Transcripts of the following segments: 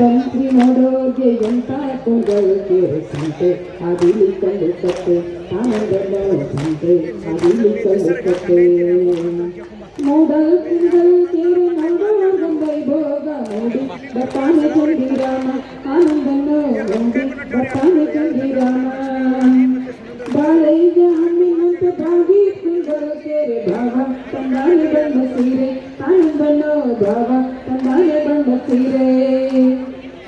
ತಂತ್ರಿ ನೋಡೋಗೆ ಎಂತ ಕುಂಗಳು ಕೇರಿಸಂತೆ ಅದಿಲಿ ಕಲ್ಲು ಕಟ್ಟೆ ಆನಂದದ ಸಂತೆ ಅದಿಲಿ ಕಲ್ಲು ಕಟ್ಟೆ ನೋಡಲ್ ಕುಂಗಳು ಕೇರಿ ನೋಡೋರ್ಗಂಬೈ ಭೋಗ ನೋಡಿ ಬರ್ತಾನೆ ಚಂದಿರಾಮ ಆನಂದನ್ನು ನೋಡಿ ಬರ್ತಾನೆ ಚಂದಿರಾಮ ಬಾಳೆಗೆ ಹಣ್ಣಿನಂತೆ ಬಾಗಿ ಕುಂಗಳು ಕೇರಿ ಭಾವ ತಂದಾನೆ ಬಣ್ಣ ಸೀರೆ ಆನಂದನ್ನು ಭಾವ ತಂದಾನೆ ಬಣ್ಣ ಸೀರೆ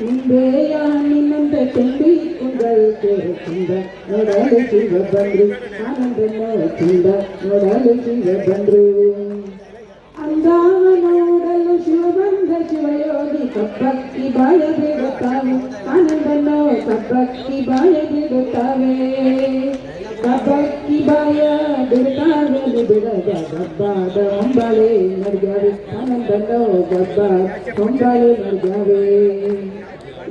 ನಿಂಬೆಯ ಹಣ್ಣಿನಂತೆ ಚೆಂಡಿ ಕುಂಗಳು ಕೇರಿ ಚಂದ ನೋಡಲು ಶಿವ ಬಂದ್ರು ಆನಂದನ್ನು ಚಂದ ನೋಡಲು ಶಿವ ಬಂದ್ರು ಅಂದಾವ ನೋಡಲು ಶಿವಬಂಧ ಶಿವಯೋಗಿ ಕಪ್ಪಕ್ಕಿ ಬಾಯ ಬಿಡುತ್ತಾವೆ ಆನಂದನ್ನು ಕಪ್ಪಕ್ಕಿ ಬಾಯ ಬಿಡುತ್ತಾವೆ ಕಪ್ಪಕ್ಕಿ ಬಾಯ ಬಿಡುತ್ತಾವೆ ಬಿಡದ ಗಬ್ಬಾದ ಹೊಂಬಾಳೆ ನಡ್ಯಾವೆ ಆನಂದನ್ನು ಗಬ್ಬ ಹೊಂಬಾಳೆ ನಡ್ಯಾವೆ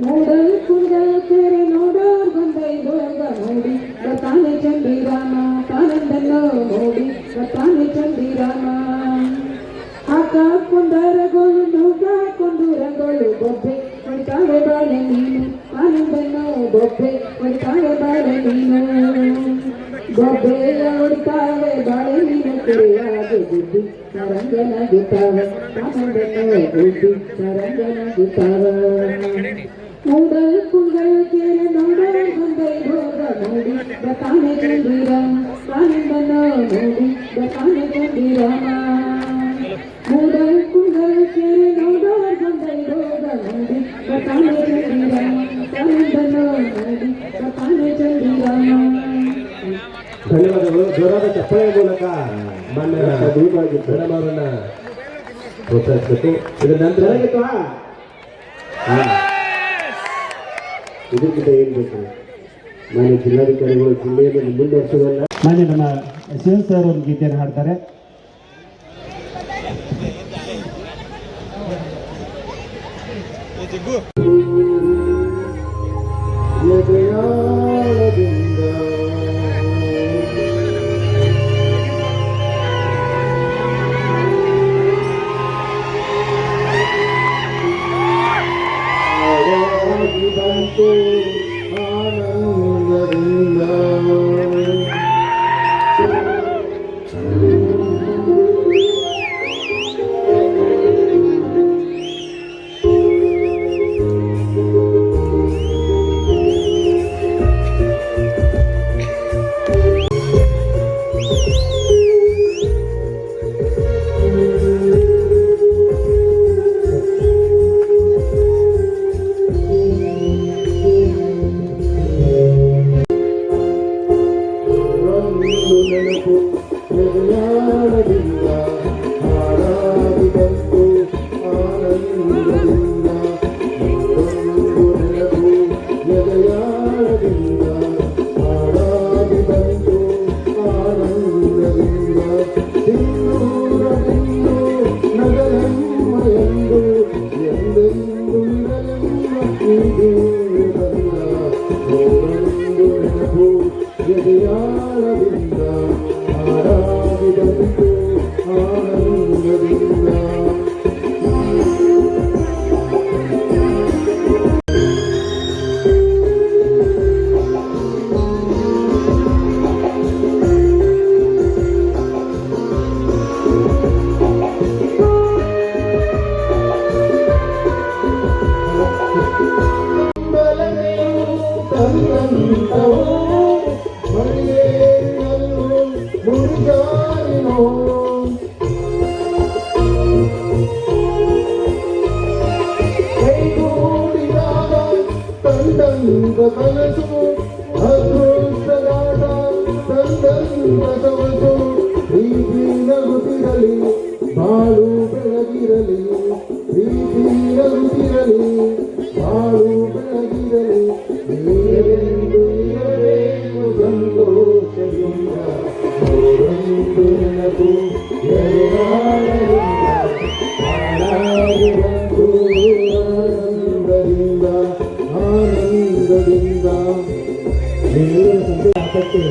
ನೋಡಲ್ ಕುಂಡಲ್ ಕೆರೆ ನೋಡೋರ್ ಗೊಂದೈ ಭೋಗ ನೋಡಿ ಬರ್ತಾನೆ ಚಂದಿರಾಮ ಆನಂದನ್ನು ನೋಡಿ ಬರ್ತಾನೆ ಚಂದಿರಾಮ ಆಕ ಕೊಂದರಗೋಳು ನೌಕ ಕೊಂದೂರಗೋಳು ಬೊಬ್ಬೆ ಹೊಡಿತಾವೆ ಬಾಳೆ ನೀನು ಆನಂದನ್ನು ಬೊಬ್ಬೆ ಹೊಡಿತಾವೆ ಬಾಳೆ ನೀನು ಬೊಬ್ಬೆಯ ಹೊಡಿತಾವೆ ಬಾಳೆ ನೀನು ಕೆರೆಯಾಗೆ ಬುದ್ಧಿ ಸರಂಗನಾಗುತ್ತಾವೆ ಆನಂದನ್ನು ಬುದ್ಧಿ ಸರಂಗನಾಗುತ್ತಾವೆ ನೋಡಲ್ ಕುಂಗಳು ಕೇರೆ ನೋಡಲ್ ಗೊಂದೈ ಭೋಗ ನೋಡಿ ಬರ್ತಾನೆ ಚಂದಿರಾಮ ಆನಂದನ್ನು ನೋಡಿ ಬರ್ತಾನೆ ಚಂದಿರಾಮ ನೋಡಲ್ ಕುಂಗಳು ಕೇರೆ ನೋಡಲ್ ಗೊಂದೈ ಭೋಗ ನೋಡಿ ಬರ್ತಾನೆ ಚಂದಿರಾಮ ಆನಂದನ್ನು ನೋಡಿ ಬರ್ತಾನೆ ಚಂದಿರಾಮ. ಧನ್ಯವಾದಗಳು. ಜೋರಾದ ಚಪ್ಪಳೆಯ ಮೂಲಕ ಮಾನ್ಯ ಮೇಡಮ್ ಅವರನ್ನ ಪ್ರೋತ್ಸಾಹಿಸಬೇಕು. ಇದರ ನಂತರ ಇದಕ್ಕಿಂತ ಏನು ಬೇಕು ಮಾನ್ಯ ಜಿಲ್ಲಾಧಿಕಾರಿಗಳು ಜಿಲ್ಲೆಯನ್ನು ಮುಂದುವರಿಸುವುದಲ್ಲ. ಮಾನ್ಯ ನಮ್ಮ ಶಿವನ್ ಸರ್ ಒಂದು ಗೀತೆಯನ್ನು ಹಾಡ್ತಾರೆ. ಬಾಳು ಬೆಳಗಿರಲಿ ಪ್ರೀತಿ ನಗುತ್ತಿರಲಿ ಬಾಳು ಬೆಳಗಿರಲಿ ನೀವೆಂದು ಇರಬೇಕು ಸಂತೋಷದಿಂದ ಅವರೊಂದು ನೆನಪು ಎರೆಯಾಳರಿಂದ ಹಾಡಾಗಿ ಬಂದು ಆನಂದದಿಂದ ಆನಂದದಿಂದ ದೇವರ ಸಂತೋಷಕ್ಕೆ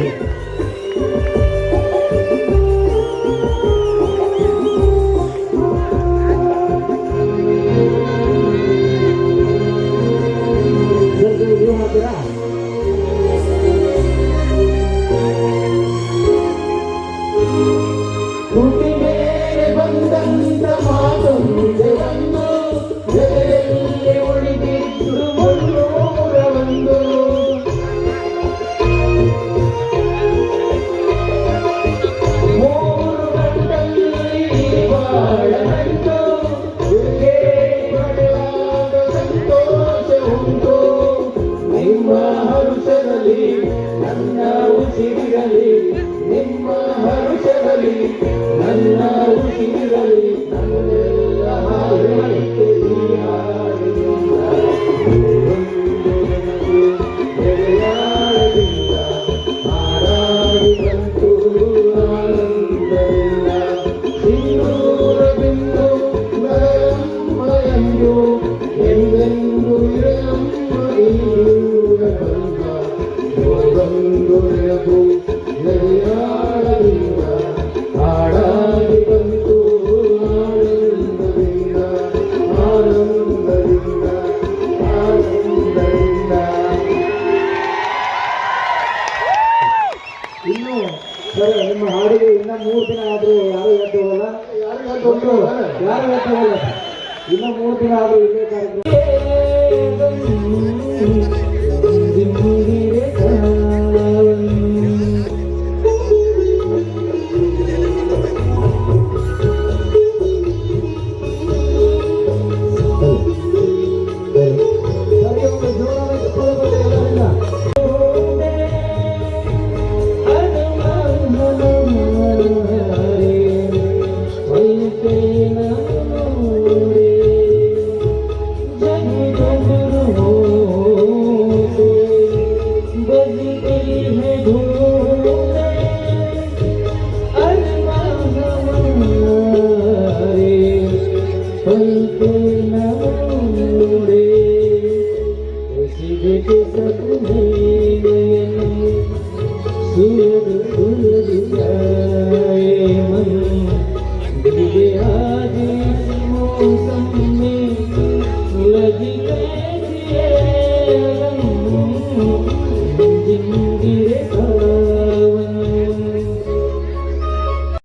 ಇನ್ನು 3 ದಿನ ಆದರೂ ಇಲ್ಲೇ ಕಾರ್ಯಕ್ರಮ Hare